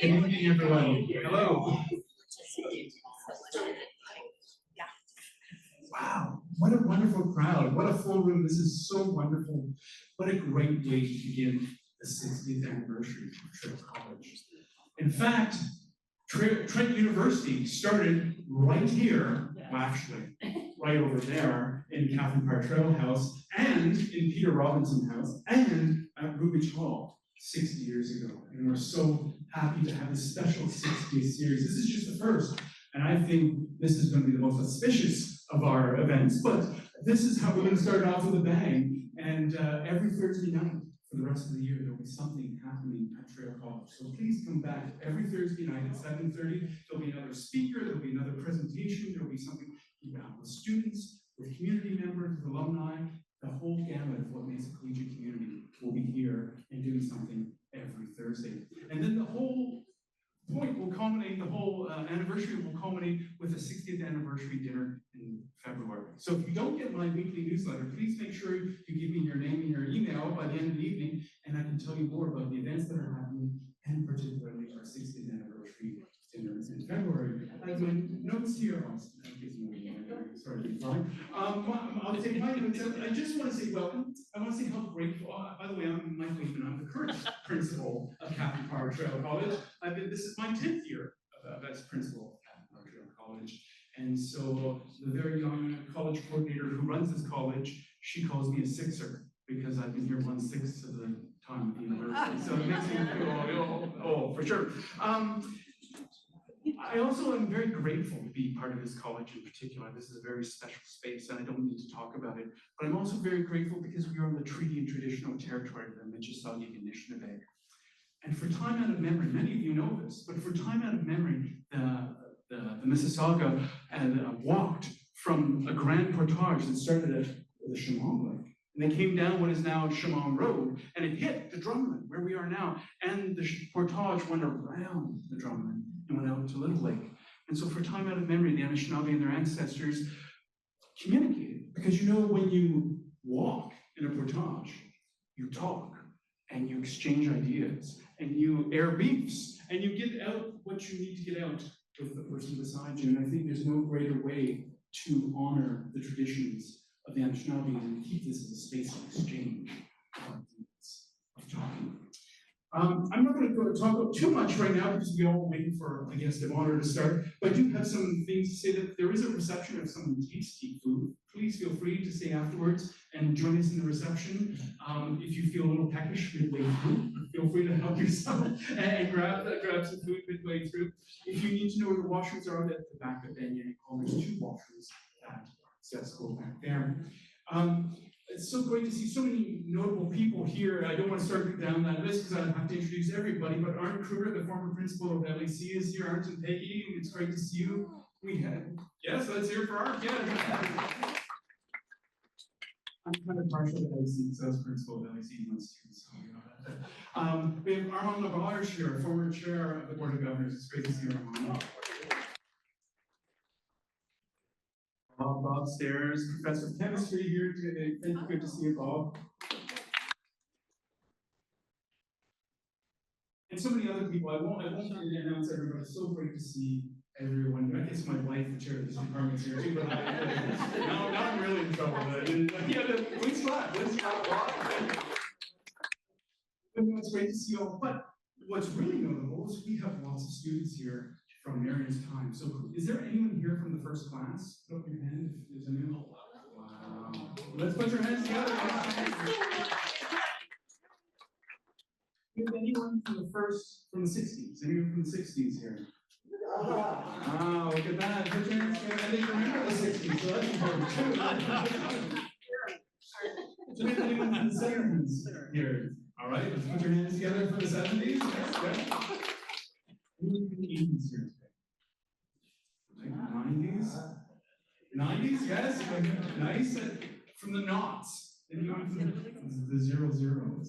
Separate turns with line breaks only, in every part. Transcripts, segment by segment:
Good evening, everyone. Hello. Wow, what a wonderful crowd. What a full room. This is so wonderful. What a great way to begin the 60th anniversary of Traill College. In fact, Trent University started right here, well, actually, right over there in Catherine Parr Trail House, and in Peter Robinson House, and at Rubich Hall 60 years ago. And we're so happy to have this special 60th series. This is just the first, and I think this is going to be the most auspicious of our events, but this is how we're going to start off with a bang. And every Thursday night for the rest of the year, there'll be something happening at Traill College. So please come back every Thursday night at 7:30. There'll be another speaker, there'll be another presentation, there'll be something with students, with community members, with alumni. The whole gamut of what makes a collegiate community will be here and doing something every Thursday. And then the whole point will culminate, the whole anniversary will culminate with a 60th anniversary dinner in February. So if you don't get my weekly newsletter, please make sure you give me your name and your email by the end of the evening, and I can tell you more about the events that are happening, and particularly our 60th anniversary dinner in February. I have my notes here. Sorry to be fine. I'll take my notes. I just want to say welcome. I want to say how grateful. By the way, I'm Mike Eamon. I'm the current principal of Catherine Parr Trail College. This is my 10th year as principal of Catherine Parr Trail College. And so the very young college coordinator who runs this college, she calls me a sixer because I've been here 1/6 of the time at the university. So it makes me feel, oh, for sure. I also am very grateful to be part of this college in particular. This is a very special space, and I don't need to talk about it. But I'm also very grateful because we are on the treaty and traditional territory of the Mississauga Anishinaabe. And for time out of memory, many of you know this, but for time out of memory, the Mississauga walked from a grand portage that started at the Chemung Lake. And they came down what is now Chemung Road, and it hit the drumlin, where we are now. And the portage went around the drumlin and went out to Little Lake. And so for time out of memory, the Anishinaabe and their ancestors communicated. Because you know, when you walk in a portage, you talk, and you exchange ideas, and you air beefs, and you get out what you need to get out with the person beside you. And I think there's no greater way to honor the traditions of the Anishinaabe and keep this as a space of exchange, of talking. I'm not going to talk about too much right now because we're all waiting for a guest of honor to start, but I do have some things to say. That there is a reception of some tasty food. Please feel free to stay afterwards and join us in the reception. If you feel a little peckish midway through, feel free to help yourself and grab some food midway through. If you need to know where the washrooms are, at the back of Benyon Hall, there's 2 washrooms at Cesspool back there. It's so great to see so many notable people here. I don't want to start down that list because I have to introduce everybody, but Arnt Kruger, the former principal of LEC, is here. Arnt and Peggy, it's great to see you. We had, yes, let's hear for Arnt, yeah. I'm kind of partial to LEC because I was principal of LEC once too, so you know that. We have Armand Labarge here, former chair of the Board of Governors. It's great to see you, Armand. Bob Stairs, professor of chemistry here today. Good to see you, Bob. And so many other people. I won't announce everybody. It's so great to see everyone. I guess my wife, the chair of this department, is here too, but now I'm really in trouble. Please clap. It's great to see you all. But what's really notable is we have lots of students here from Marion's time. So is there anyone here from the first class? Put up your hand if there's anyone. Wow. Let's put your hands together. Is anyone from the 60s? Anyone from the 60s here? Wow, look at that. Put your hands together. I didn't remember the 60s, so that's important too. So anyone from the 70s here? All right, let's put your hands together for the 70s. Yes, anyone from the 80s here today? 90s, yes, nice. From the noughts, anyone from the 00s?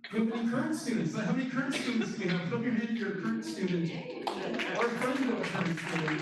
How many current students? How many current students do we have? Put up your hand if you're a current student or a friend of a current student.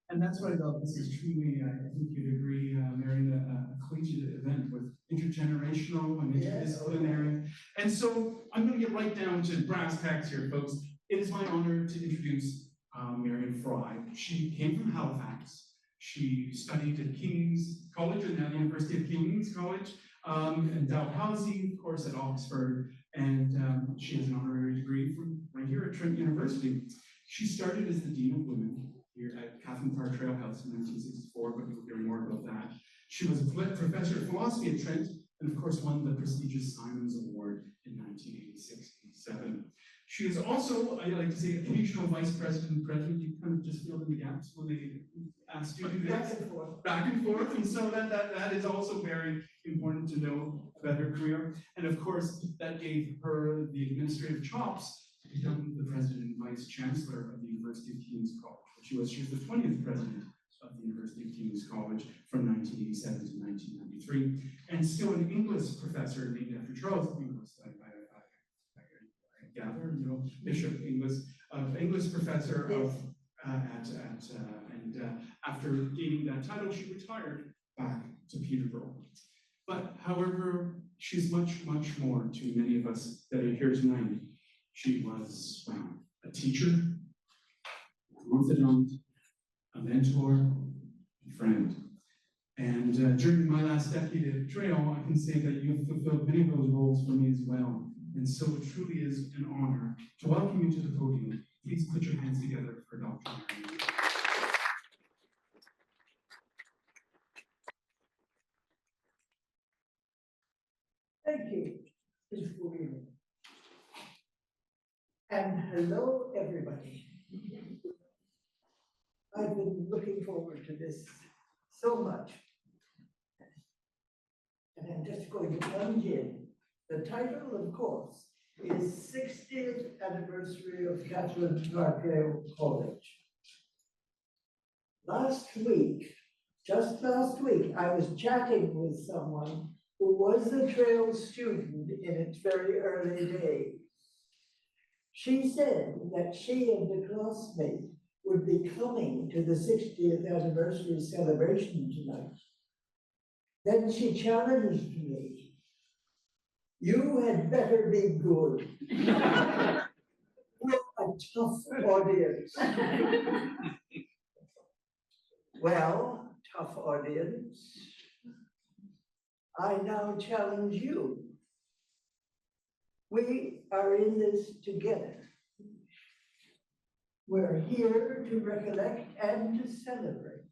And that's what I love. This is truly, I think you'd agree, Marion, a collegiate event with intergenerational and interdisciplinary. And so I'm going to get right down to brass tacks here, folks. It is my honor to introduce Marion Fry. She came from Halifax. She studied at King's College and now the University of King's College, and Dalhousie, of course, at Oxford, and she has an honorary degree from right here at Trent University. She started as the Dean of Women here at Traill House in 1964, but we'll hear more about that. She was a professor of philosophy at Trent, and of course won the prestigious Symons Award in 1986-87. She is also, I like to say, occasional vice president, president. You kind of just fill in the gaps when they ask you to do this. Back and forth. And so that is also very important to know about her career. And of course, that gave her the administrative chops to become the president and vice chancellor of the University of King's College. She was the 20th president of the University of King's College from 1987 to 1993, and still an English professor named after Charles Inglis. I gather, Bishop English professor of after gaining that title, she retired back to Peterborough. But however, she's much, much more to many of us that are here tonight. She was a teacher, a confidant, a mentor, a friend. And during my last decade at Traill, I can say that you've fulfilled many of those roles for me as well. And so it truly is an honor to welcome you to the podium. Please put your hands together for Dr. Marion.
Thank you, Principal Eamon. And hello, everybody. I've been looking forward to this so much. And I'm just going to plunge in. The title, of course, is 60th Anniversary of Traill College. Just last week, I was chatting with someone who was a Traill student in its very early days. She said that she and a classmate would be coming to the 60th anniversary celebration tonight. Then she challenged me. You had better be good. We're a tough audience. Well, tough audience, I now challenge you. We are in this together. We're here to recollect and to celebrate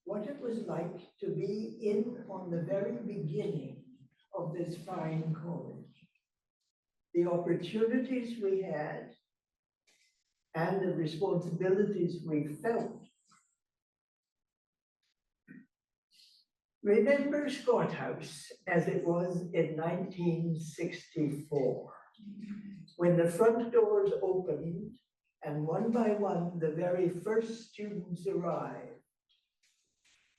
what it was like to be in on the very beginning of this fine college. The opportunities we had and the responsibilities we felt. Remember Scott House as it was in 1964, when the front doors opened and one by one the very first students arrived,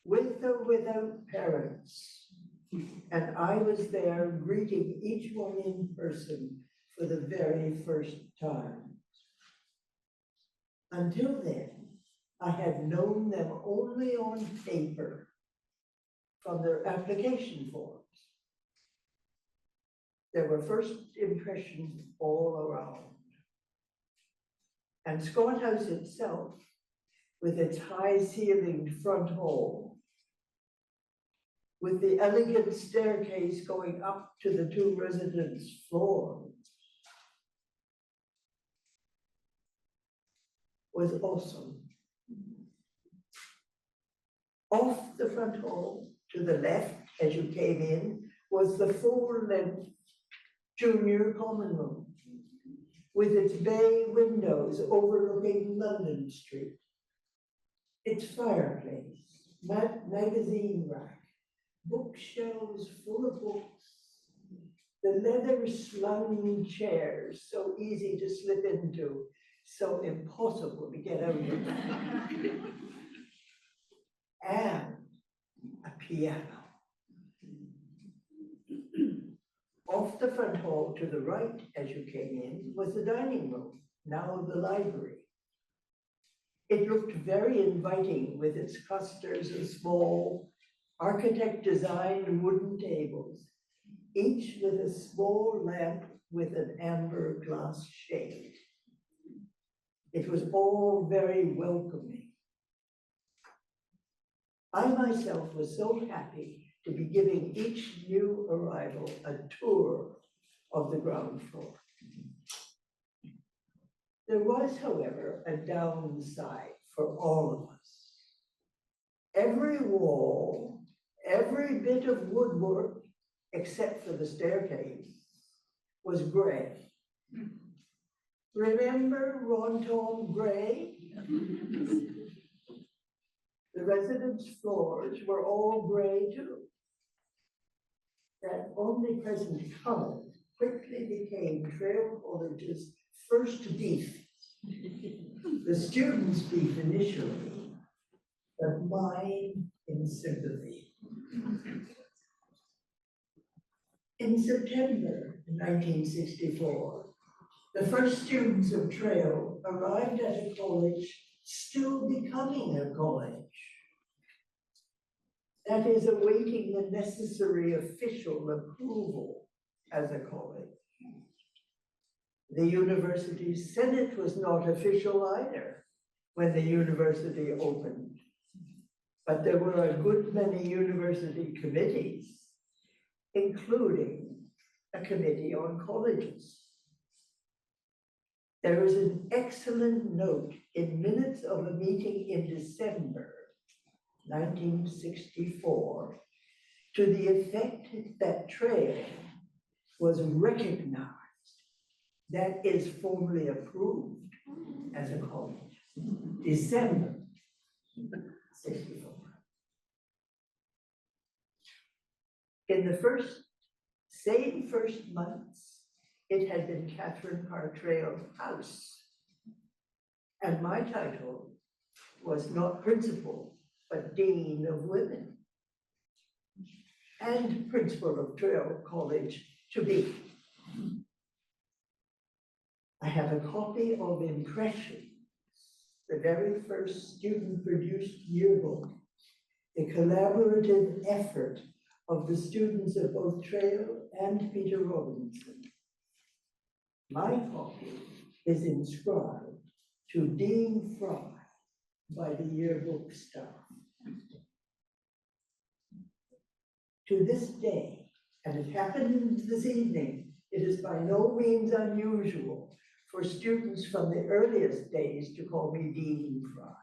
with or without parents. And I was there greeting each one in person for the very first time. Until then, I had known them only on paper from their application forms. There were first impressions all around. And Scott House itself, with its high-ceilinged front hall, with the elegant staircase going up to the two residence floors, was awesome. Off the front hall, to the left, as you came in, was the full-length junior common room, with its bay windows overlooking London Street, its fireplace, magazine rack, bookshelves full of books, the leather slung chairs so easy to slip into, so impossible to get out of, and a piano. Off the front hall to the right as you came in was the dining room, now the library. It looked very inviting with its clusters of small, architect-designed wooden tables, each with a small lamp with an amber glass shade. It was all very welcoming. I myself was so happy to be giving each new arrival a tour of the ground floor. There was, however, a downside for all of us. Every wall, every bit of woodwork, except for the staircase, was gray. Remember Ronton Gray? The residence floors were all gray too. That omnipresent color quickly became Traill College's first beef. The students' beef initially, but mine in sympathy. In September 1964, the first students of Traill arrived at a college still becoming a college. That is, awaiting the necessary official approval as a college. The university's senate was not official either when the university opened, but there were a good many university committees, including a committee on colleges. There is an excellent note in minutes of a meeting in December 1964 to the effect that Traill was recognized, that is, formally approved as a college. December 64. In the same first months, it had been Catherine Parr Traill's house. And my title was not principal, but Dean of Women, and Principal of Traill College to be. I have a copy of Impressions, the very first student-produced yearbook, a collaborative effort of the students of both Traill and Peter Robinson. My copy is inscribed to Dean Fry by the yearbook staff. To this day, and it happened this evening, it is by no means unusual for students from the earliest days to call me Dean Fry.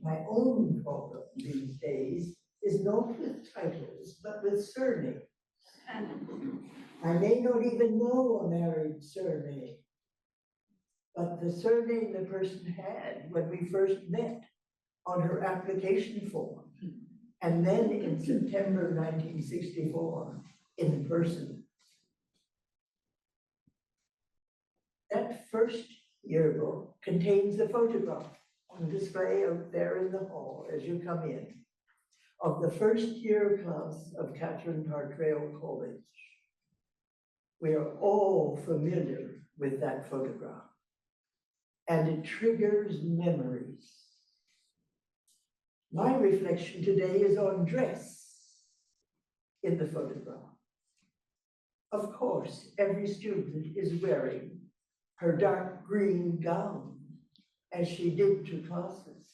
My own problem these days is not with titles, but with surnames. I may not even know a married surname, but the surname the person had when we first met on her application form, and then in September 1964, in person. That first yearbook contains a photograph on display out there in the hall as you come in of the first year class of Catherine Parr Trail College. We are all familiar with that photograph, and it triggers memories. My reflection today is on dress in the photograph. Of course, every student is wearing her dark green gown, as she did to classes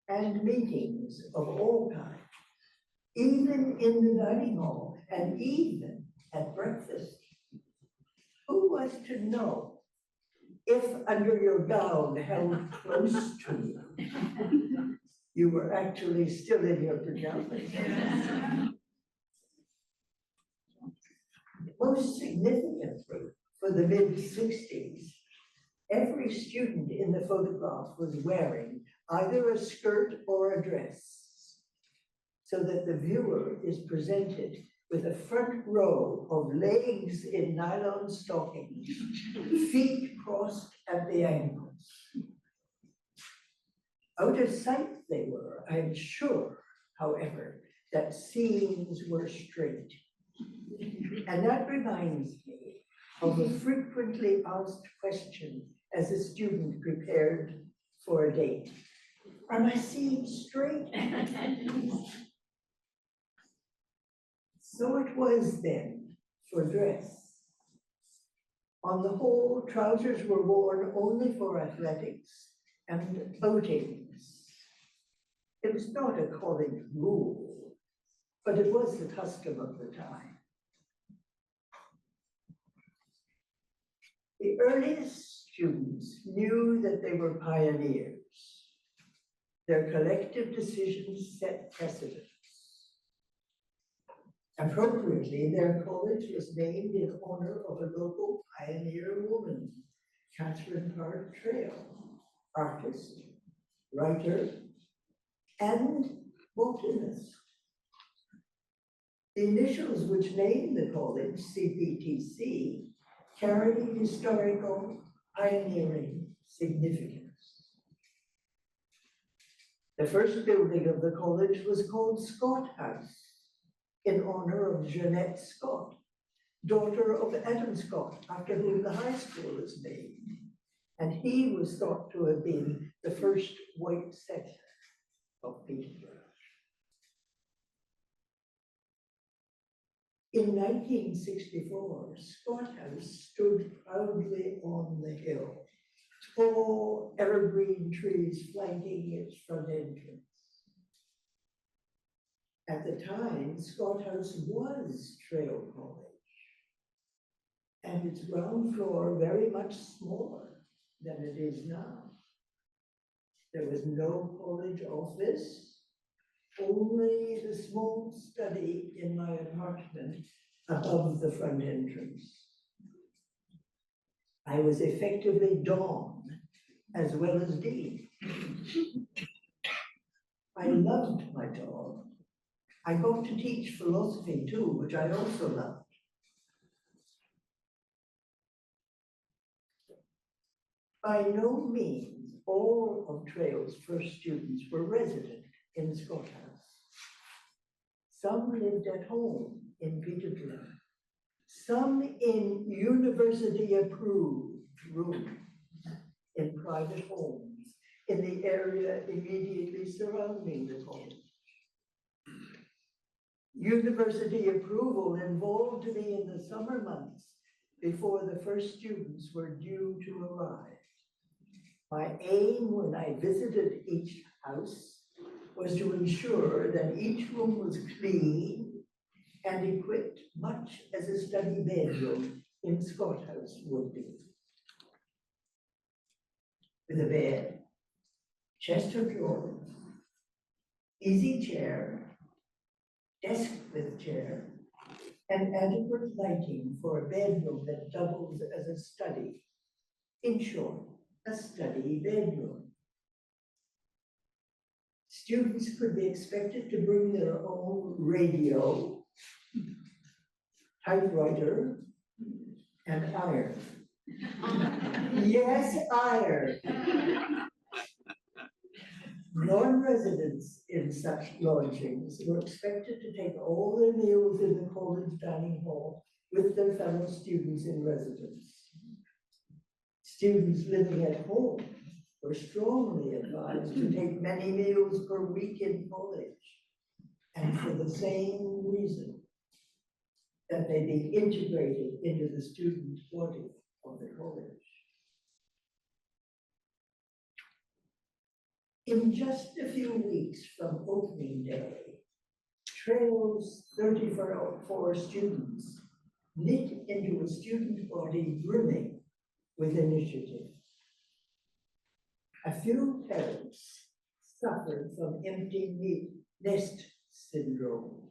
and meetings of all kinds, even in the dining hall and even at breakfast. Who was to know if under your gown held close to you, you were actually still in your pajamas? Most significantly, for the mid-60s, every student in the photograph was wearing either a skirt or a dress, so that the viewer is presented with a front row of legs in nylon stockings, feet crossed at the ankles. Out of sight they were, I'm sure, however, that seams were straight. And that reminds me of a frequently asked question as a student prepared for a date. Are my seams straight? So it was then for dress. On the whole, trousers were worn only for athletics and outings. It was not a college rule, but it was the custom of the time. The earliest students knew that they were pioneers. Their collective decisions set precedents. Appropriately, their college was named in honor of a local pioneer woman, Catherine Hart Traill, artist, writer, and botanist. The initials which named the college, CPTC, carry historical pioneering significance. The first building of the college was called Scott House, in honor of Jeanette Scott, daughter of Adam Scott, after whom the high school is named. And he was thought to have been the first white settler of Peterborough. In 1964, Scott House stood proudly on the hill, tall evergreen trees flanking its front entrance. At the time, Scott House was Traill College, and its ground floor very much smaller than it is now. There was no college office, only the small study in my apartment above the front entrance. I was effectively Dawn as well as Dean. I loved my job. I got to teach philosophy too, which I also loved. By no means all of Traill's first students were resident in Scott House. Some lived at home in Peterborough, some in university-approved rooms in private homes in the area immediately surrounding the college. University approval involved me in the summer months before the first students were due to arrive. My aim when I visited each house was to ensure that each room was clean and equipped much as a study bedroom in Scott House would be. With a bed, chest of drawers, easy chair, desk with chair, and adequate lighting for a bedroom that doubles as a study. In short, a study bedroom. Students could be expected to bring their own radio, typewriter, and iron. Yes, iron. Non-residents in such lodgings were expected to take all their meals in the college dining hall with their fellow students in residence. Students living at home were strongly advised to take many meals per week in college, and for the same reason, that they be integrated into the student body of the college. In just a few weeks from opening day, Traill's 34 students knit into a student body brimming with initiative. A few parents suffered from empty nest syndrome.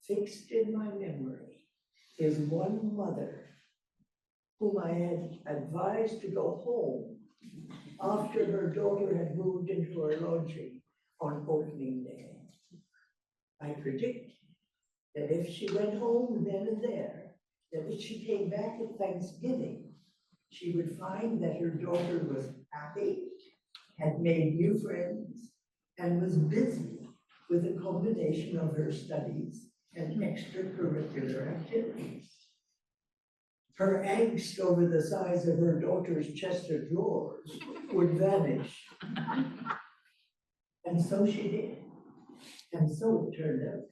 Fixed in my memory is one mother whom I had advised to go home after her daughter had moved into her lodging on opening day. I predict that if she went home then and there, that if she came back at Thanksgiving, she would find that her daughter was happy, had made new friends, and was busy with a combination of her studies and extracurricular activities. her angst over the size of her daughter's chest of drawers would vanish. And so she did. And so it turned out.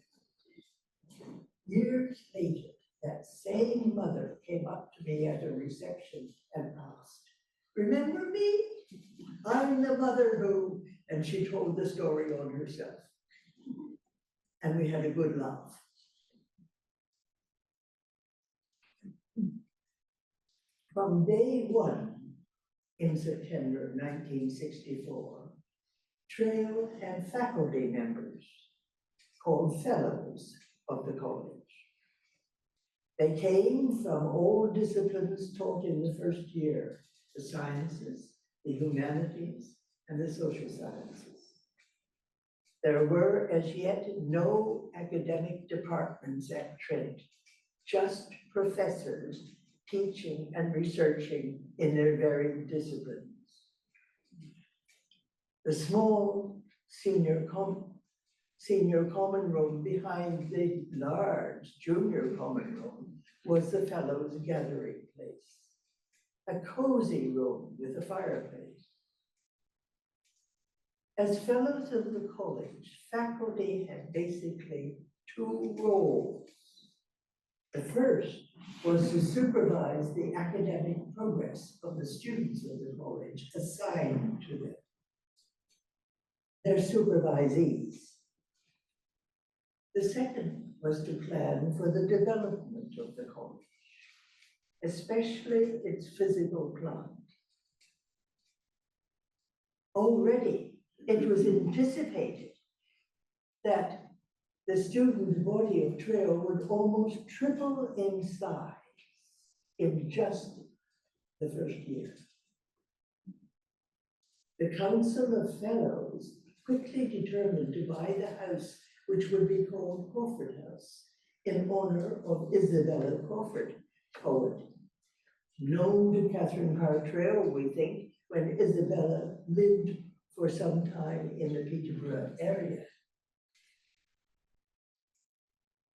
Years later, that same mother came up to me at a reception and asked, "Remember me? I'm the mother who," and she told the story on herself. And we had a good laugh. From day one in September 1964, Traill had faculty members called Fellows of the college. They came from all disciplines taught in the first year, the sciences, the humanities, and the social sciences. There were as yet no academic departments at Trent, just professors teaching and researching in their varied disciplines. The small senior common room behind the large junior common room was the fellows' gathering place, a cozy room with a fireplace. As fellows of the college, faculty had basically two roles. The first was to supervise the academic progress of the students of the college assigned to them, their supervisees. The second was to plan for the development of the college, especially its physical plant. Already, it was anticipated that the student body of Traill would almost triple in size in just the first year. The Council of Fellows quickly determined to buy the house, which would be called Crawford House, in honor of Isabella Crawford, poet, known to Catherine Parr Traill, we think, when Isabella lived for some time in the Peterborough area.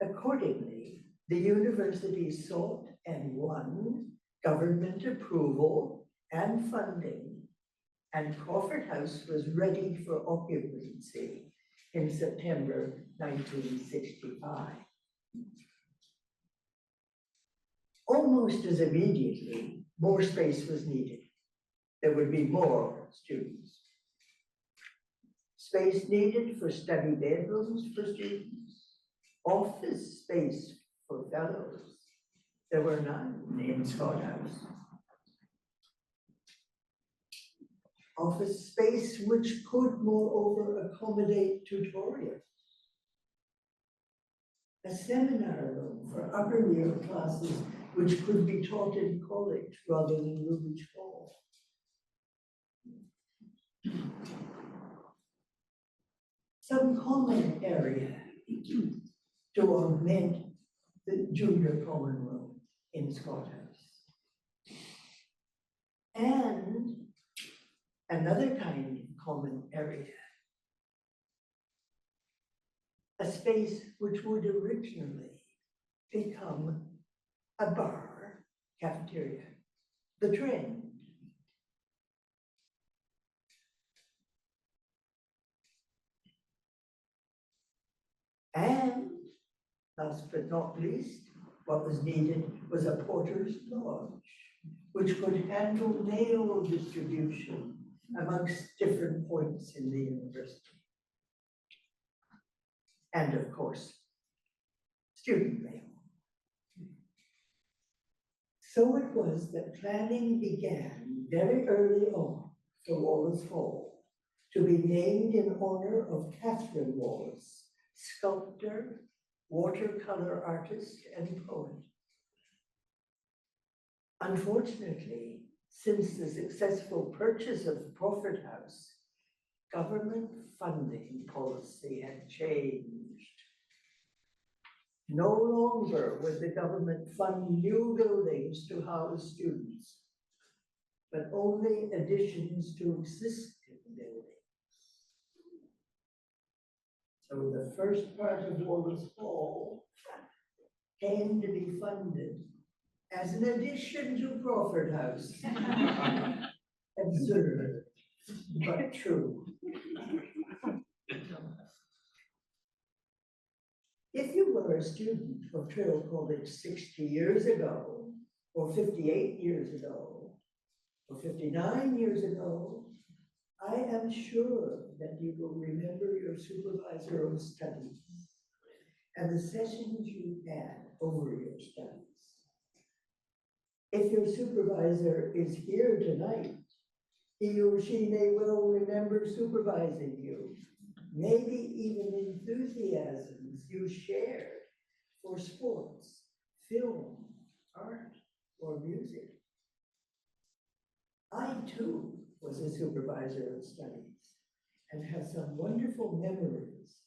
Accordingly, the university sought and won government approval and funding, and Crawford House was ready for occupancy in September 1965. Almost as immediately, more space was needed. There would be more students. Space needed for study bedrooms for students, office space for fellows. There were none in Scott House. Office space which could moreover accommodate tutorials. A seminar room for upper year classes which could be taught in college rather than Woolwich Hall. Some common area to augment the junior common room in Scott House. And another kind of common area, a space which would originally become a bar, cafeteria, the Trent. And last but not least, what was needed was a porter's lodge, which could handle mail distribution amongst different points in the university. And of course, student mail. So it was that planning began very early on for Wallace Hall, to be named in honor of Catherine Wallace, sculptor, watercolor artist, and poet. Unfortunately, since the successful purchase of Crawford House, government funding policy had changed. No longer would the government fund new buildings to house students, but only additions to existing buildings. So the first part of Wallace Hall came to be funded as an addition to Crawford House. Absurd, but true. If you were a student of Traill College 60 years ago, or 58 years ago, or 59 years ago, I am sure that you will remember your supervisor of studies and the sessions you had over your studies. If your supervisor is here tonight, he or she may well remember supervising you, maybe even enthusiasms you shared for sports, film, art, or music. I too was a supervisor of studies and have some wonderful memories,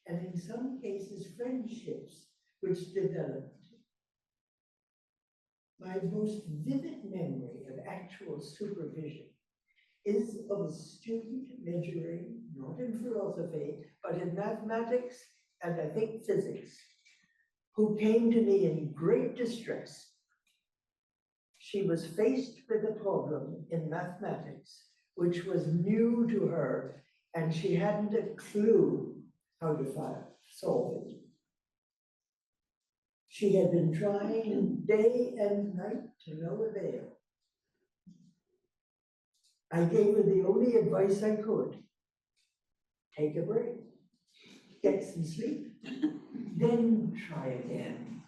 and in some cases friendships which developed. My most vivid memory of actual supervision is of a student majoring not in philosophy, but in mathematics and I think physics, who came to me in great distress. She was faced with a problem in mathematics, which was new to her, and she hadn't a clue how to solve it. She had been trying day and night to no avail. I gave her the only advice I could. Take a break, get some sleep, then try again.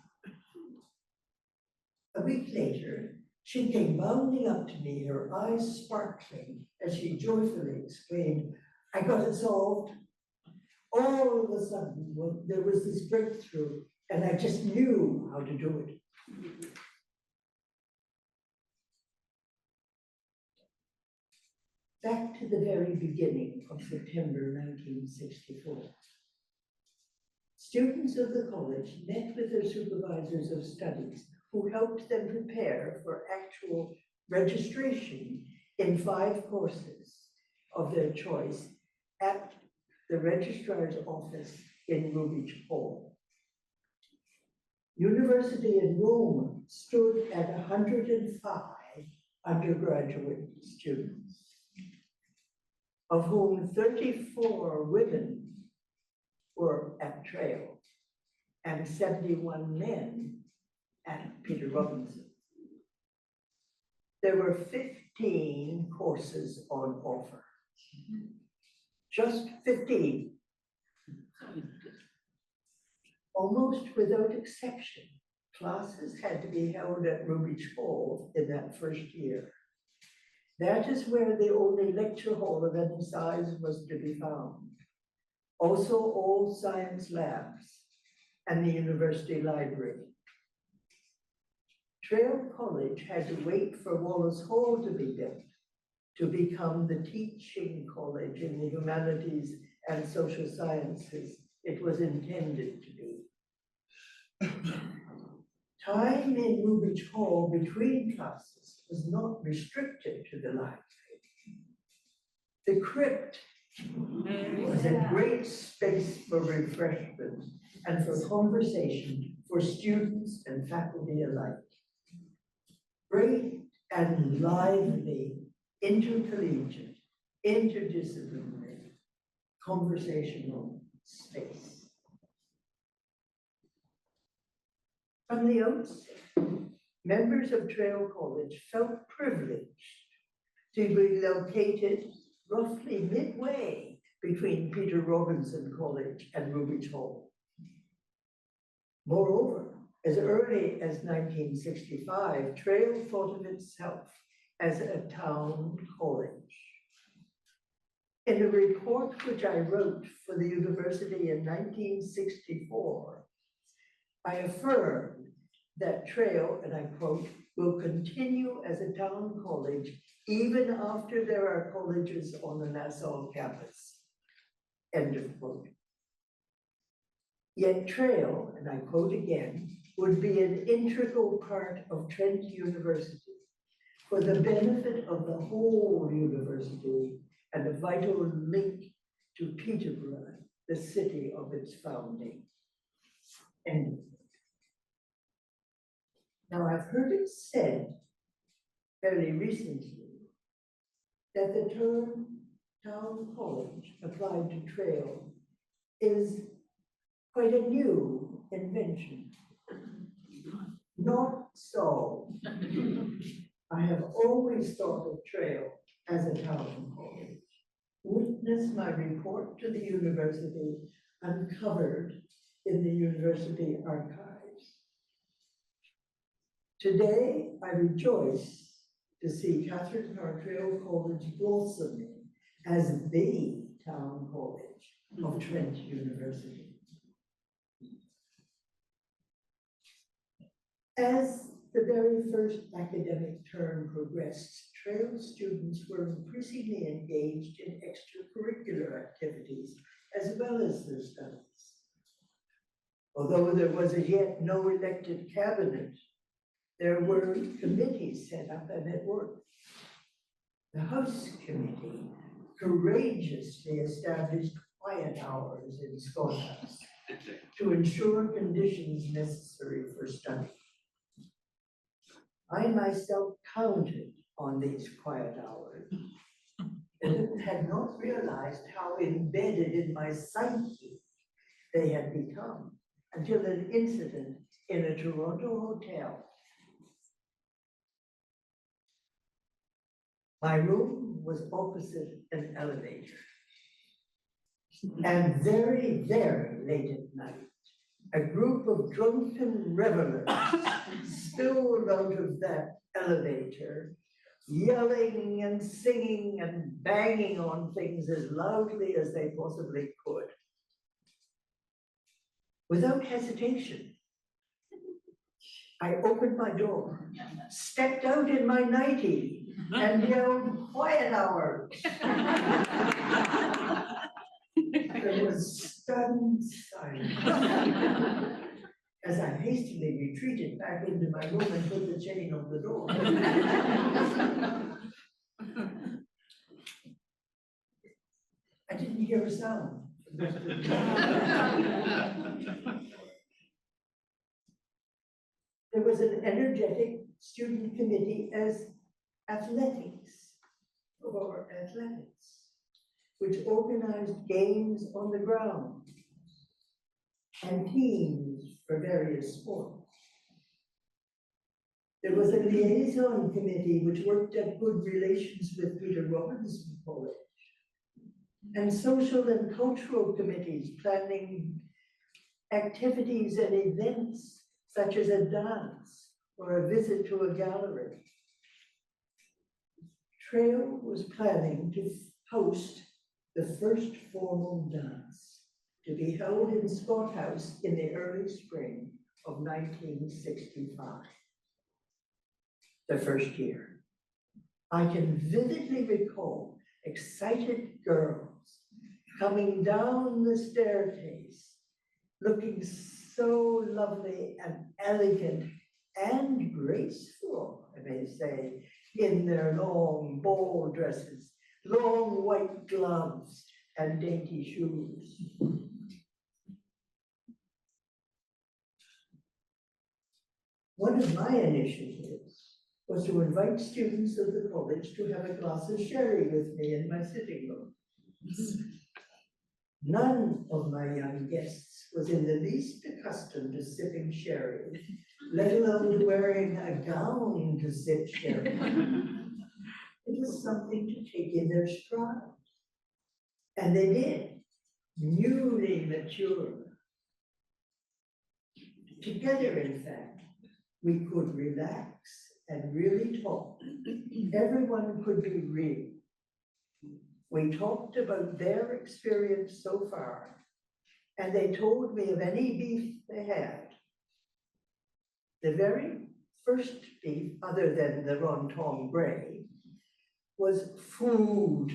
A week later, she came bounding up to me, her eyes sparkling, as she joyfully exclaimed, "I got it solved." All of a sudden, there was this breakthrough, and I just knew how to do it. Back to the very beginning of September 1964. Students of the college met with their supervisors of studies who helped them prepare for actual registration in 5 courses of their choice at the registrar's office in Rubich Hall. University enrollment stood at 105 undergraduate students, of whom 34 women were at Traill and 71 men at Peter Robinson. There were 15 courses on offer. Just 15. Almost without exception, classes had to be held at Rubich Hall in that first year. That is where the only lecture hall of any size was to be found. Also all science labs and the university library. Traill College had to wait for Wallace Hall to be built to become the teaching college in the humanities and social sciences it was intended to be. Time in Rubich Hall between classes was not restricted to the library. The crypt was a great space for refreshment and for conversation for students and faculty alike. Great and lively, intercollegiate, interdisciplinary, conversational space. From the outset, members of Traill College felt privileged to be located roughly midway between Peter Robinson College and Rubich Hall. Moreover, as early as 1965, Traill thought of itself as a town college. In a report which I wrote for the university in 1964, I affirmed that Traill, and I quote, will continue as a town college even after there are colleges on the Nassau campus. End of quote. Yet Traill, and I quote again, would be an integral part of Trent University for the benefit of the whole university and a vital link to Peterborough, the city of its founding. End of quote. Now, I've heard it said fairly recently that the term town college applied to Traill is quite a new invention. Not so. I have always thought of Traill as a town college. Witness my report to the university uncovered in the university archives. Today, I rejoice to see Catherine Traill College blossoming as the town college of Trent University. As the very first academic term progressed, Traill students were increasingly engaged in extracurricular activities as well as their studies. Although there was as yet no elected cabinet, there were committees set up and at work. The House Committee courageously established quiet hours in Scott House to ensure conditions necessary for study. I myself counted on these quiet hours and had not realized how embedded in my psyche they had become until an incident in a Toronto hotel. My room was opposite an elevator. And very, very late at night, a group of drunken revelers spilled out of that elevator, yelling and singing and banging on things as loudly as they possibly could. Without hesitation, I opened my door, stepped out in my nightie, and yelled, "Quiet hours!" There was stunned silence as I hastily retreated back into my room and put the chain on the door. I didn't hear a sound. There was an energetic student committee as athletics, which organized games on the ground and teams for various sports. There was a liaison committee which worked at good relations with Peterborough College, and social and cultural committees planning activities and events such as a dance or a visit to a gallery. Traill was planning to host the first formal dance to be held in Scott House in the early spring of 1965. The first year. I can vividly recall excited girls coming down the staircase, looking so lovely and elegant and graceful, I may say, in their long ball dresses, long white gloves, and dainty shoes. One of my initiatives was to invite students of the college to have a glass of sherry with me in my sitting room. None of my young guests was in the least accustomed to sipping sherry, let alone wearing a gown to sip sherry. It was something to take in their stride. And they did, newly mature. Together, in fact, we could relax and really talk. Everyone could be real. We talked about their experience so far, and they told me of any beef they had. The very first beef, other than the Ronton Bray, was food.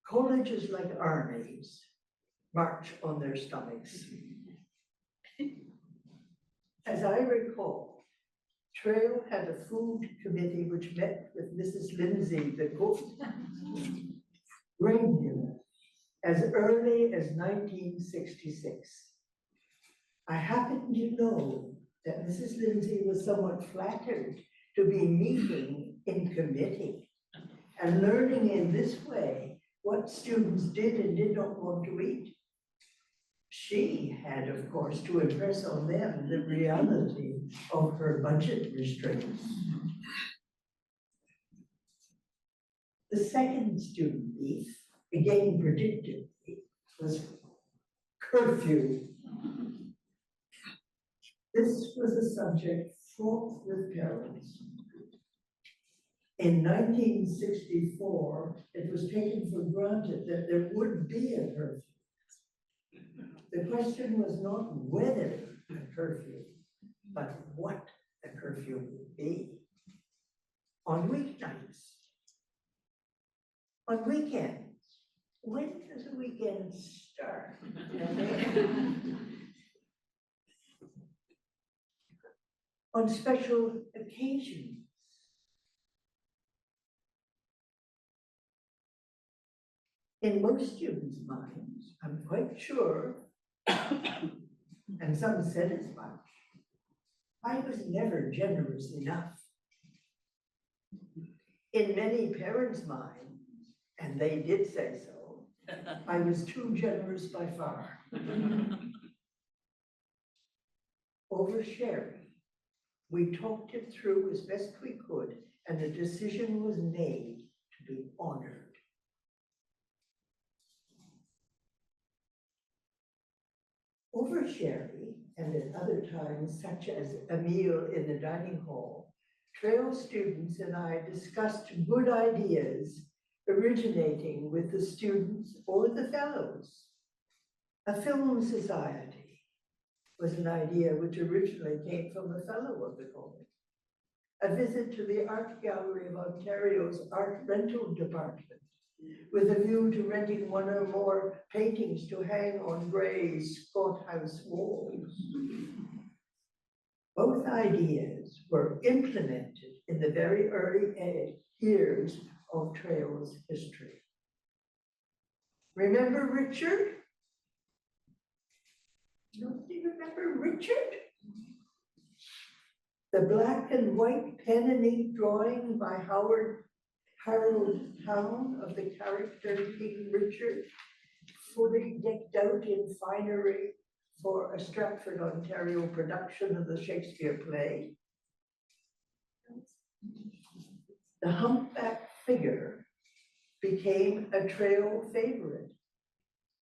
Colleges like armies march on their stomachs. As I recall, Traill had a food committee which met with Mrs. Lindsay, the cook, regularly, as early as 1966. I happen to know that Mrs. Lindsay was somewhat flattered to be meeting in committee and learning in this way what students did and did not want to eat. She had, of course, to impress on them the reality of her budget restraints. The second student beef, again predictably, was curfew. This was a subject fraught with parents. In 1964, it was taken for granted that there would be a curfew. The question was not whether a curfew, but what the curfew would be. On weeknights, on weekends. When does a weekend start? On special occasions. In most students' minds, I'm quite sure, and some said as much, I was never generous enough. In many parents' minds, and they did say so, I was too generous by far. Over sharing, we talked it through as best we could, and a decision was made to be honored. Oversharing, and at other times, such as a meal in the dining hall, Traill students and I discussed good ideas originating with the students or the fellows. A film society was an idea which originally came from a fellow of the college. A visit to the Art Gallery of Ontario's art rental department, with a view to renting one or more paintings to hang on Gray's Scott House walls. Both ideas were implemented in the very early years of Traill's history. Remember Richard? Nobody remember Richard? The black and white pen and ink drawing by Harold Town of the character King Richard, fully decked out in finery for a Stratford, Ontario production of the Shakespeare play. The humpback figure became a Traill favorite,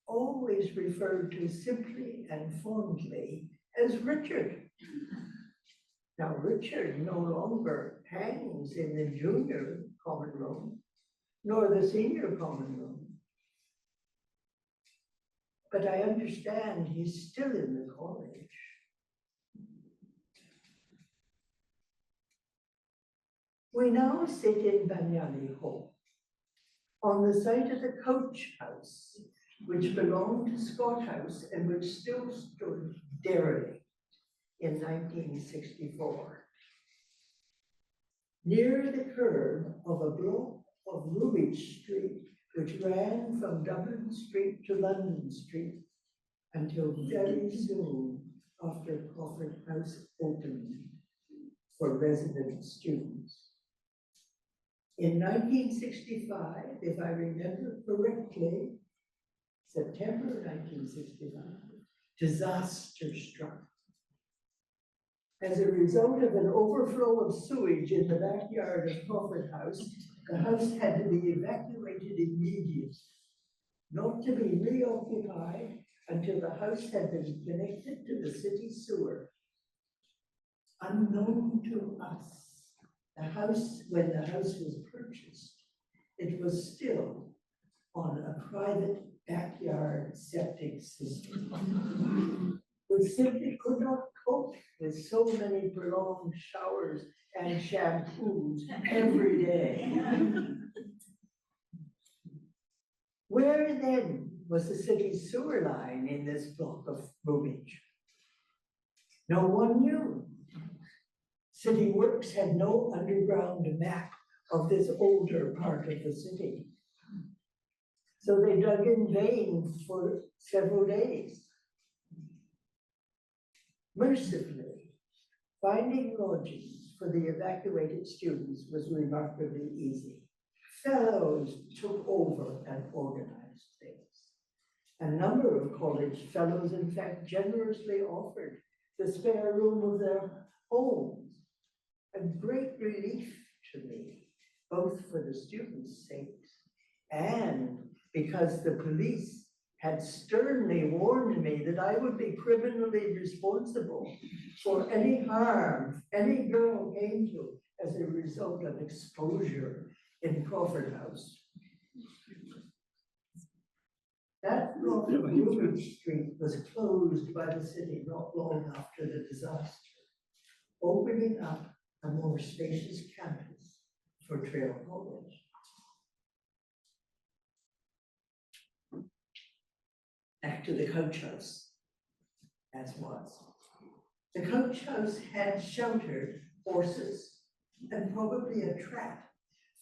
always referred to simply and fondly as Richard. Now, Richard no longer hangs in the junior common room, nor the senior common room. But I understand he's still in the college. We now sit in Banyani Hall, on the site of the coach house, which belonged to Scott House and which still stood derelict in 1964. Near the curve of a block of Rubich Street, which ran from Dublin Street to London Street until very soon after Crawford House opened for resident students. In 1965, if I remember correctly, September 1965, disaster struck. As a result of an overflow of sewage in the backyard of Crawford House, the house had to be evacuated immediately, not to be reoccupied until the house had been connected to the city sewer. Unknown to us, when the house was purchased, it was still on a private backyard septic system. We simply could not cope with so many prolonged showers and shampoos every day. Where then was the city's sewer line in this block of Rubich? No one knew. City Works had no underground map of this older part of the city. So they dug in vain for several days. Mercifully, Finding lodgings for the evacuated students was remarkably easy. Fellows took over and organized things. A number of college fellows, in fact, generously offered the spare room of their homes, a great relief to me, both for the students' sakes and because the police had sternly warned me that I would be criminally responsible for any harm any girl came to as a result of exposure in Crawford House. That block of Woolwich Street was closed by the city not long after the disaster, opening up a more spacious campus for Traill College. Back to the coach house, as was. The coach house had sheltered horses and probably a trap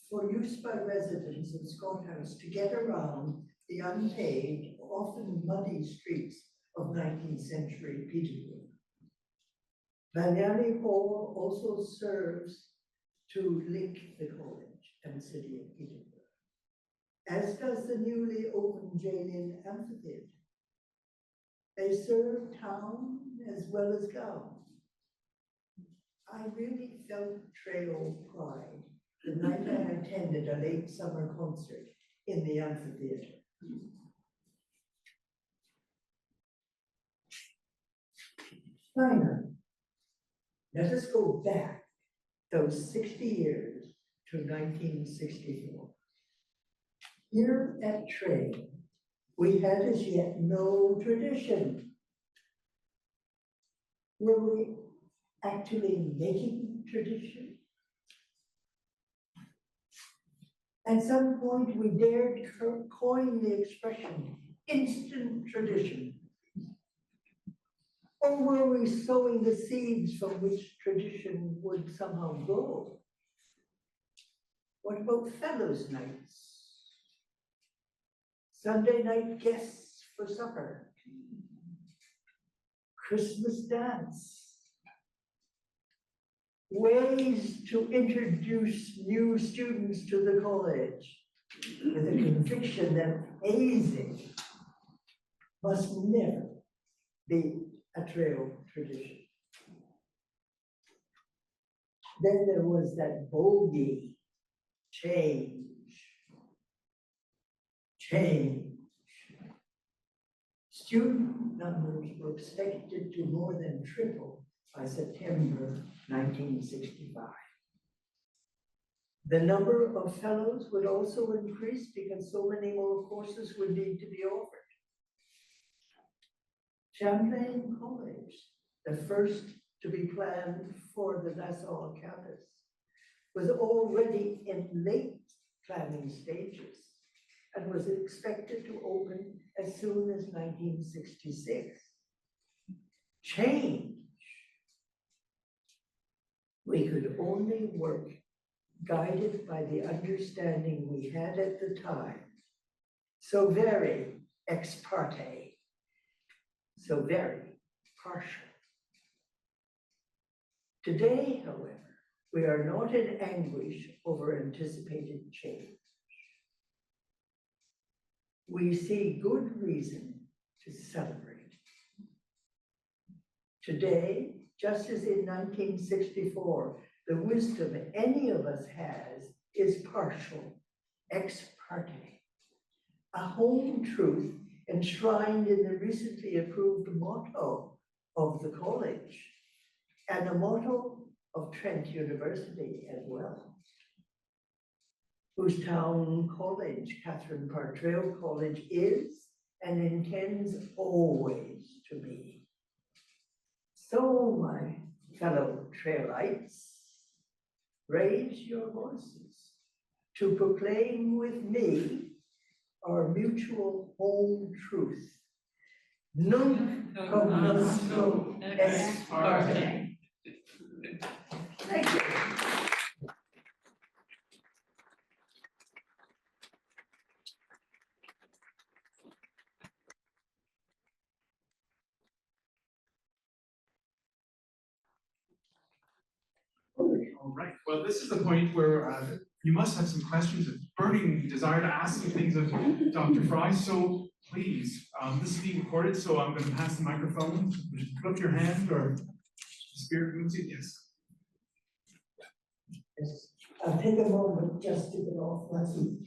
for use by residents of Scott House to get around the unpaved, often muddy streets of 19th century Peterborough. Ballially Hall also serves to link the college and the city of Peterborough, as does the newly opened Jalin Amphitheatre. They serve town as well as gown. I really felt Traill pride the night I attended a late summer concert in the amphitheatre. Finally, let us go back those 60 years to 1964. Here at Traill, we had as yet no tradition. Were we actually making tradition? At some point, we dared coin the expression instant tradition. Or were we sowing the seeds from which tradition would somehow grow? What about fellows' nights? Sunday night guests for supper? Christmas dance? Ways to introduce new students to the college with a conviction that hazing must never be a Traill tradition. Then there was that bogey, change. Student numbers were expected to more than triple by September 1965. The number of fellows would also increase because so many more courses would need to be offered. Champlain College, the first to be planned for the Nassau campus, was already in late planning stages and was expected to open as soon as 1966. Change. We could only work guided by the understanding we had at the time, so very ex parte, so very partial. Today, however, we are not in anguish over anticipated change. We see good reason to celebrate. Today, just as in 1964, the wisdom any of us has is partial, ex parte, a home truth enshrined in the recently approved motto of the college and a motto of Trent University as well, whose town college, Catherine Parr Traill College, is and intends always to be. So, my fellow Traillites, raise your voices to proclaim with me our mutual home truth. Nunc cognosco est parte. Thank you.
All right, well, this is the point where you must have some questions, a burning desire to ask some things of Dr. Fry, so please, this is being recorded, so I'm going to pass the microphone. Just put up your hand or the spirit moves you, yes.
Yes. I'll take a moment just to get off my feet.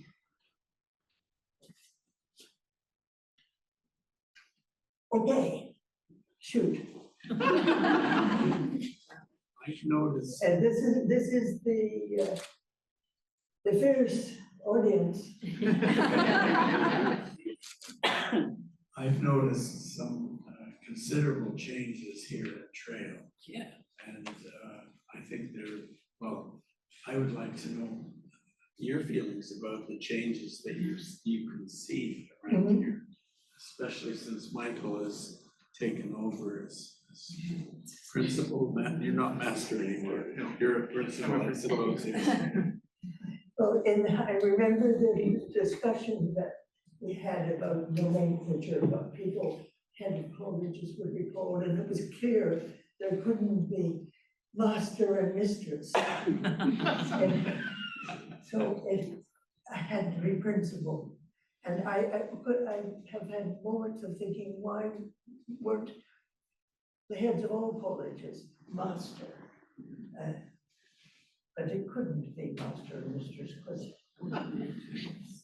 Okay, shoot.
I've noticed.
And this is the fierce audience.
I've noticed some considerable changes here at Trail.
Yeah.
And I think well, I would like to know your feelings about the changes that you can see around here, especially since Michael has taken over as principal. You're not master anymore. You're a principal, I suppose.
Well, and I remember the discussion that we had about nomenclature, about people, head of colleges would be called, and it was clear there couldn't be master and mistress. And so I had to be principal. And I have had moments of thinking, why weren't the heads of all colleges master? But it couldn't be master and mistress because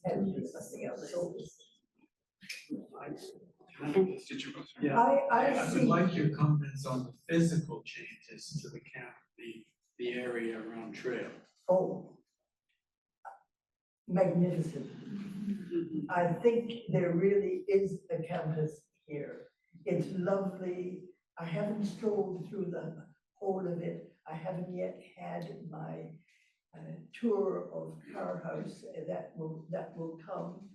and something else. So
I would like your comments on the physical changes to the camp, the area around Trail.
Oh, magnificent. I think there really is a campus here. It's lovely. I haven't strolled through the whole of it. I haven't yet had my tour of Car House. That will come.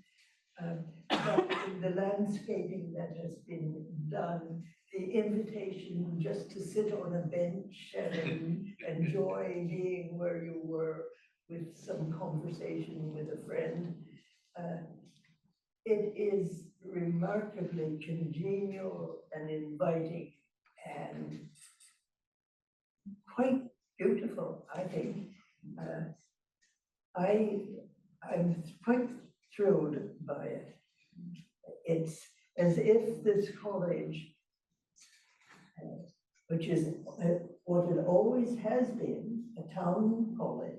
But the landscaping that has been done, the invitation just to sit on a bench and enjoy being where you were with some conversation with a friend. It is remarkably congenial and inviting and quite beautiful, I think. I'm quite thrilled by it. It's as if this college, which is what it always has been, a town college,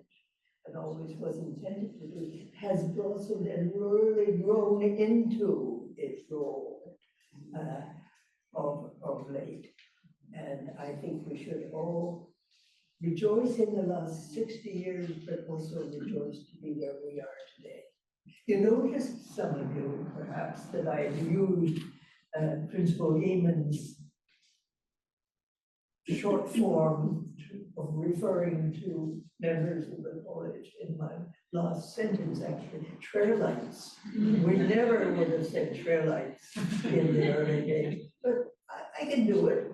and always was intended to be, has blossomed and really grown into its role of late. And I think we should all rejoice in the last 60 years, but also rejoice to be where we are today. You noticed, some of you perhaps, that I used Principal Eamon's short form of referring to members of the college in my last sentence, actually, Trailites. We never would have said Trailites in the early days, but I can do it.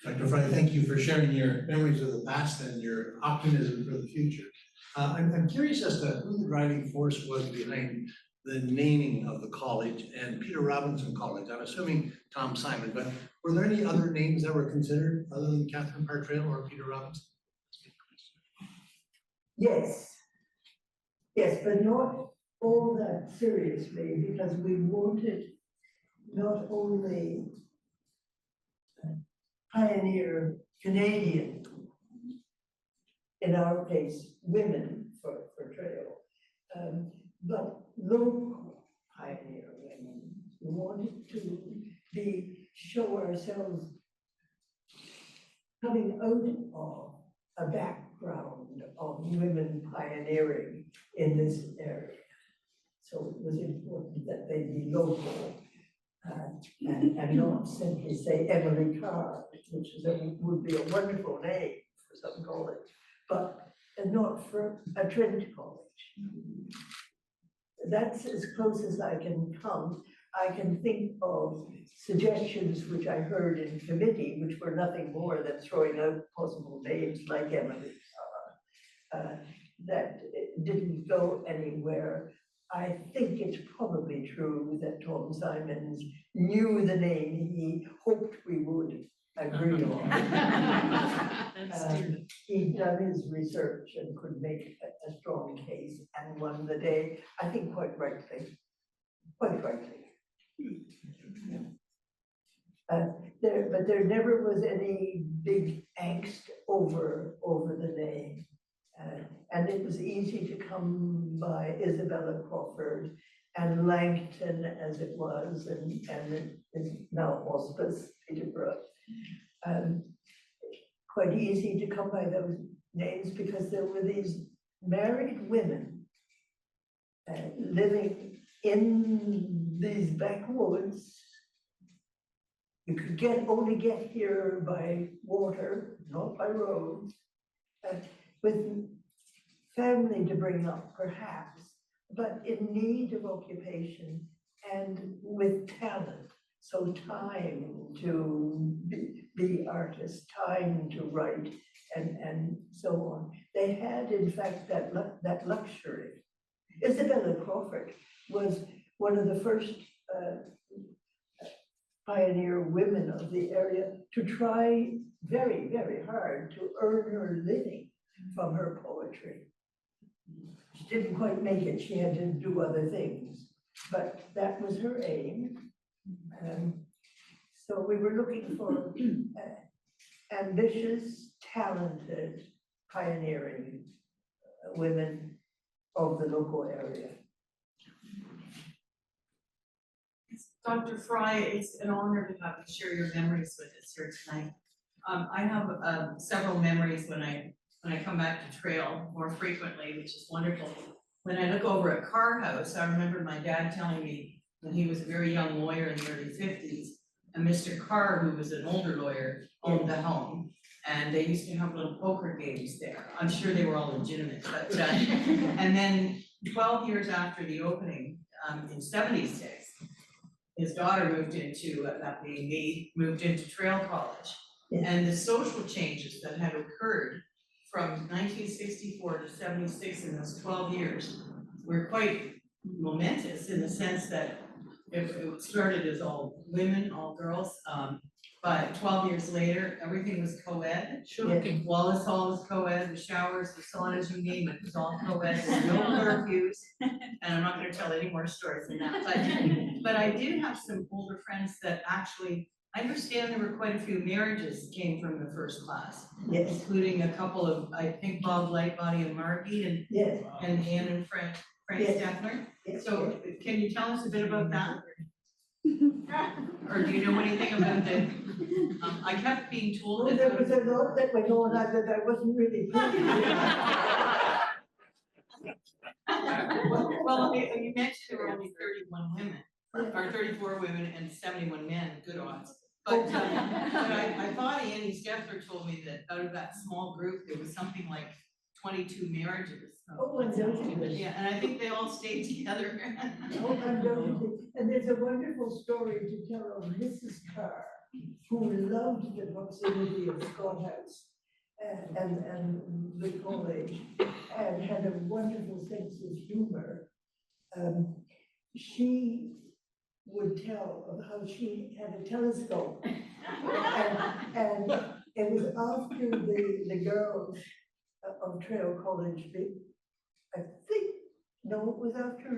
Dr. Fry, thank you for sharing your memories of the past and your optimism for the future. I'm curious as to who the driving force was behind the naming of the college and Peter Robinson College. I'm assuming Tom Simon, but were there any other names that were considered other than Catherine Parr Traill or Peter Robinson?
Yes, but not all that seriously, because we wanted not only pioneer Canadian, in our case, women for Trail, but local pioneer women. We wanted to show ourselves coming out of a background of women pioneering in this area. So it was important that they be local and not simply say Emily Carr, which would be a wonderful name for some college, but not for a Trent college. That's as close as I can come. I can think of suggestions which I heard in committee, which were nothing more than throwing out possible names like Emily Carr, that didn't go anywhere. I think it's probably true that Tom Symons knew the name he hoped we would agree on. He'd done his research and could make a strong case and won the day, I think quite rightly, quite rightly. But there never was any big angst over the name. And it was easy to come by Isabella Crawford and Langton as it was, and it is now Hospice, Peterborough. Quite easy to come by those names because there were these married women living in these backwoods. You could only get here by water, not by road, with family to bring up, perhaps, but in need of occupation and with talent. So time to be artists, time to write, and so on. They had, in fact, that luxury. Isabella Crawford was one of the first pioneer women of the area to try very, very hard to earn her living from her poetry. She didn't quite make it, she had to do other things, but that was her aim. So we were looking for ambitious, talented, pioneering women of the local area.
Dr. Fry, it's an honor to have you share your memories with us here tonight. I have several memories when I come back to Traill more frequently, which is wonderful. When I look over at Carr House, I remember my dad telling me when he was a very young lawyer in the early 50s, and Mr. Carr, who was an older lawyer, owned the home, and they used to have little poker games there. I'm sure they were all legitimate, but and then 12 years after the opening, in 76, his daughter moved into, that being me, moved into Traill College. And the social changes that had occurred from 1964 to 76 in those 12 years were quite momentous in the sense that it started as all women, all girls, but 12 years later, everything was co-ed.
Shocking.
Wallace Hall was co-ed, the showers, the saunas, you name it, was all co-ed, there's no curfews. And I'm not gonna tell any more stories than that, but I did have some older friends that actually, I understand there were quite a few marriages came from the first class.
Yes.
Including a couple of, I think Bob Lightbody and Margie
Yes.
and Ann and Frank
Yes.
Steffler.
Yes.
So can you tell us a bit about that? Or do you know anything about the, I kept being told
Well,
that.
there was a lot that went on that I wasn't really privy
Well, you mentioned there were only 31 women, or 34 women and 71 men, good odds. But I thought Annie Steffler told me that out of that small group, there was something like 22 marriages.
Oh, undoubtedly.
Yeah, and I think they all stayed together.
Oh, undoubtedly. And there's a wonderful story to tell of Mrs. Carr, who loved the proximity of Scott House and the college, and had a wonderful sense of humor. She would tell of how she had a telescope, and it was after the girls of Traill College, I think, no, it was after,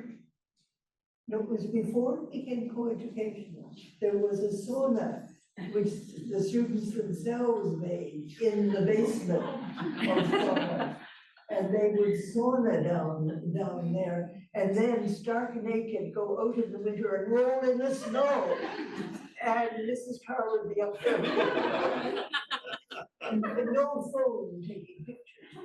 no, it was before it became co-educational. There was a sauna which the students themselves made in the basement of Scotland. And they would sauna down there, and then stark naked go out in the winter and roll in the snow. And Mrs. Carr would be up there. And no phone taking pictures.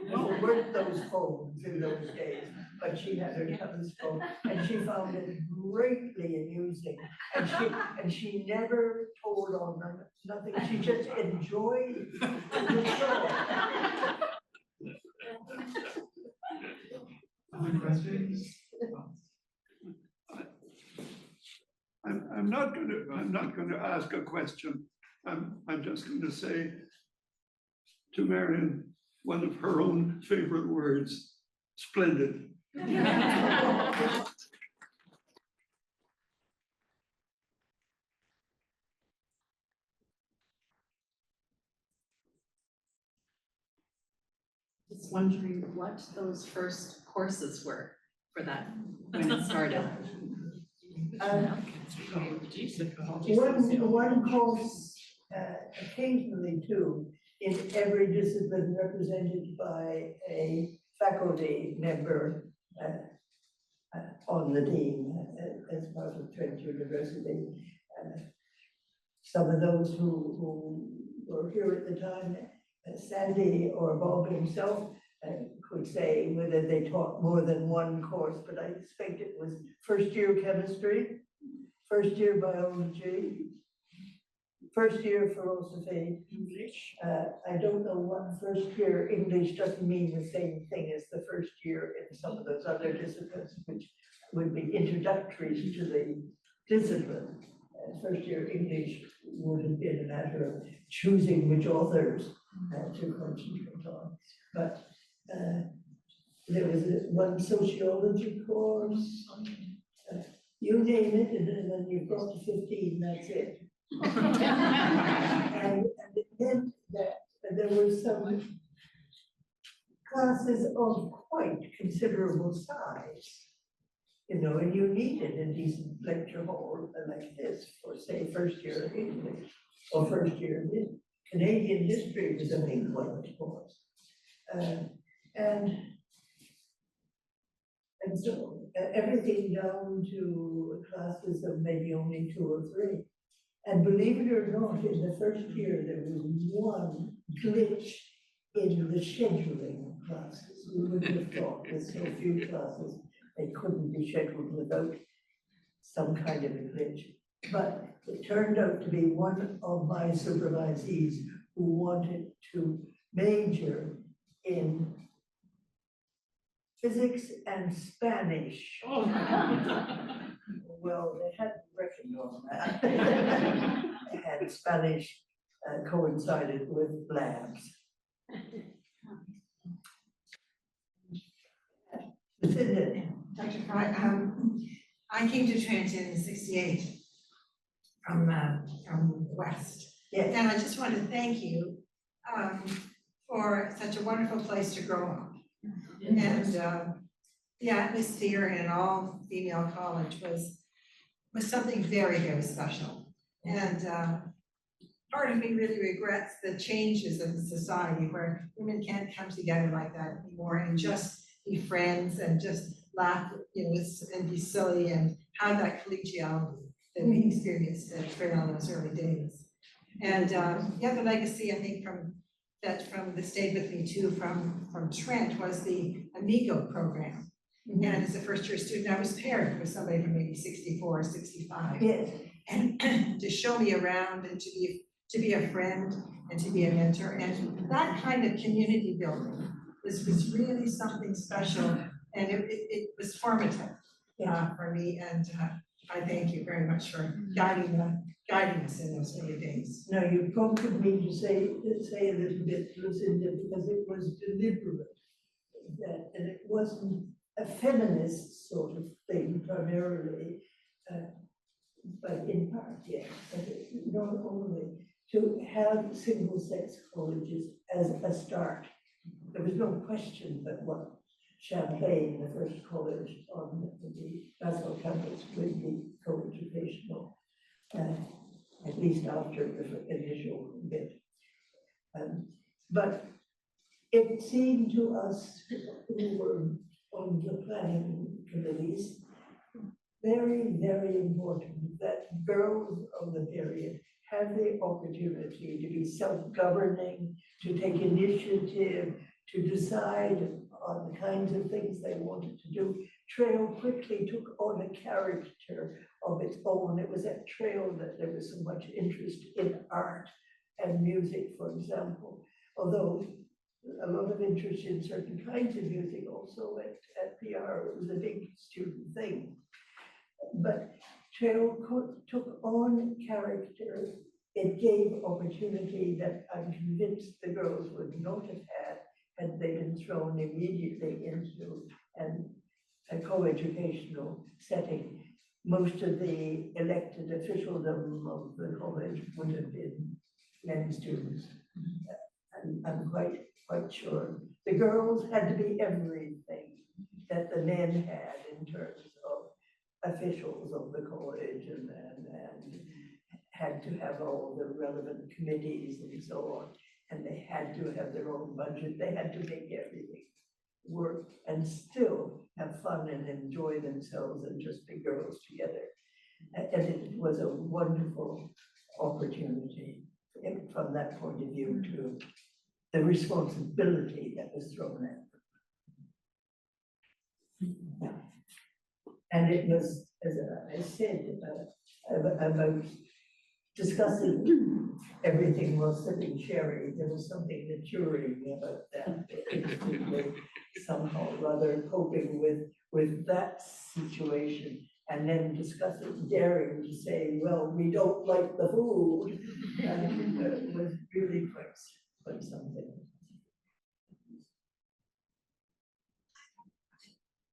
There weren't those phones in those days, but she had her telescope, and she found it greatly amusing. And she never told on them, nothing. She just enjoyed the show.
Other questions?
I'm not going to ask a question. I'm just going to say to Marion one of her own favorite words: splendid.
Just wondering what those first courses were for that when it started.
One course, occasionally two, in every discipline represented by a faculty member on the team as part of Trent University. Some of those who were here at the time, Sandy or Bob himself, could say whether they taught more than one course, but I expect it was first year chemistry, first year biology, first year philosophy. English. I don't know what first year English doesn't mean the same thing as the first year in some of those other disciplines, which would be introductories to the discipline. First year English would have been a matter of choosing which authors to concentrate on. But there was one sociology course, you name it, and then you've got to 15, that's it. and it meant that there were some classes of quite considerable size, you know, and you needed a decent lecture hall like this for, say, first year English or first year Canadian history was a big one, of course. And so everything down to classes of maybe only 2 or 3. And believe it or not, in the first year, there was one glitch in the scheduling of classes. We wouldn't have thought with so few classes, they couldn't be scheduled without some kind of a glitch. But it turned out to be one of my supervisees who wanted to major in physics and Spanish.
Oh.
Well, they hadn't reckoned on that. And Spanish coincided with labs.
Dr. Fry, I came to Trent in '68 from the West.
Yes.
And I just want to thank you for such a wonderful place to grow up. And the atmosphere in an all-female college was something very, very special. And part of me really regrets the changes in society where women can't come together like that anymore and just be friends and just laugh, you know, and be silly and have that collegiality that we experienced at Traill in those early days. And the other legacy, I think, from that stayed with me too from Trent was the Amigo program. And as a first year student, I was paired with somebody from maybe 64 or 65.
Yes.
And to show me around and to be a friend and to be a mentor. And that kind of community building was really something special. And it was formative for me. And I thank you very much for guiding us in those early days.
Now, you prompted me to say a little bit, Lucinda, because it was deliberate. And it wasn't a feminist sort of thing primarily, but in part, yes. Not only to have single-sex colleges as a start. There was no question that what Champlain, the first college on the Glasgow campus, would be co-educational, at least after the initial bit. But it seemed to us who were on the planning committees very, very important that girls of the period have the opportunity to be self-governing, to take initiative, to decide on the kinds of things they wanted to do. Traill quickly took on a character of its own. It was at Traill that there was so much interest in art and music, for example, although a lot of interest in certain kinds of music also at PR. It was a big student thing. But Traill took on character. It gave opportunity that I'm convinced the girls would not have had they been thrown immediately into a co-educational setting. Most of the elected officialdom of the college would have been men students. I'm quite sure. The girls had to be everything that the men had in terms of officials of the college and had to have all the relevant committees and so on. And they had to have their own budget. They had to make everything work and still have fun and enjoy themselves and just be girls together. And it was a wonderful opportunity from that point of view to the responsibility that was thrown at them. And it was, as I said, about discussing everything while sipping sherry, there was something maturing about that. Somehow rather coping with that situation and then discussing, daring to say, well, we don't like the food. It was really quite something.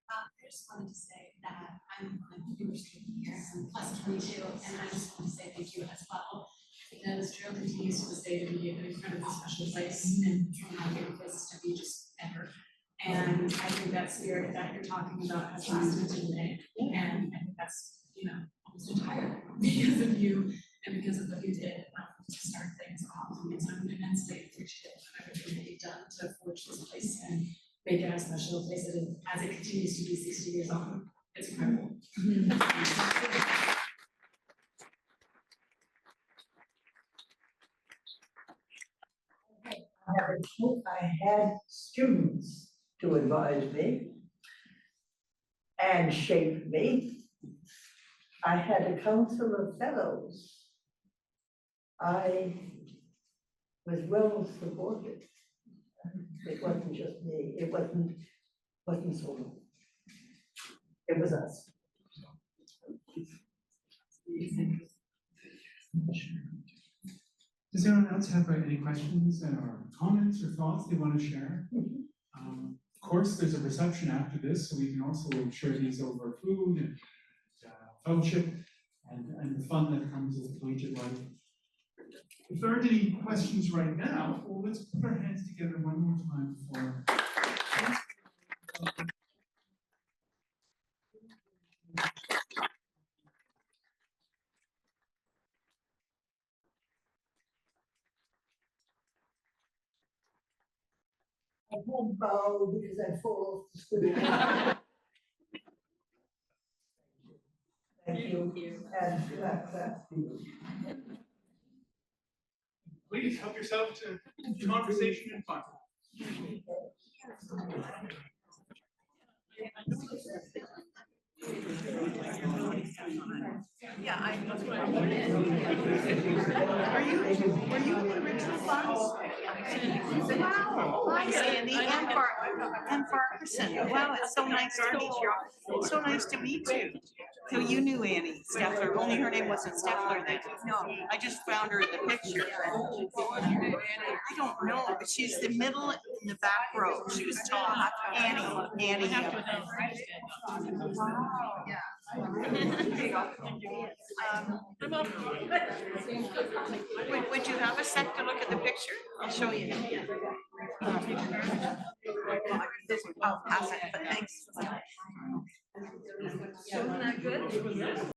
I just wanted to say that I'm a new student here, I'm plus 22, and I just want to say thank you as well. Because Traill continues to this day to be an incredibly special place and one of my favorite places to be just ever. And I think that spirit that you're talking about has lasted to today. And I think that's, almost entirely because of you and because of what you did to start things off. And so I'm immensely appreciative of everything that you've done to forge this place and make it as special a place as it continues to be 60 years on. It's incredible.
I had students to advise me and shape me. I had a council of fellows. I was well supported. It wasn't just me, it wasn't solo. It was us.
Does anyone else have any questions or comments or thoughts they want to share? Of course, there's a reception after this, so we can also share these over food and fellowship and the fun that comes with collegiate life. If there aren't any questions right now, well, let's put our hands together one more time for.
I won't bow because I fall off the stool. Thank you. And that's you.
Please help yourself to conversation and fun.
Yeah, that's what I wanted. Were you in the original class? Wow. Hi, Sandy and Farquharson. Wow, it's so nice to meet you. So nice to meet you. So you knew Annie Steffler, only her name wasn't Steffler then. No, I just found her in the picture. I don't know, but she's the middle in the back row. She was tall. Annie. Wow. Yeah. Would you have a sec to look at the picture? I'll show you. I'll pass it, but thanks. Isn't that good?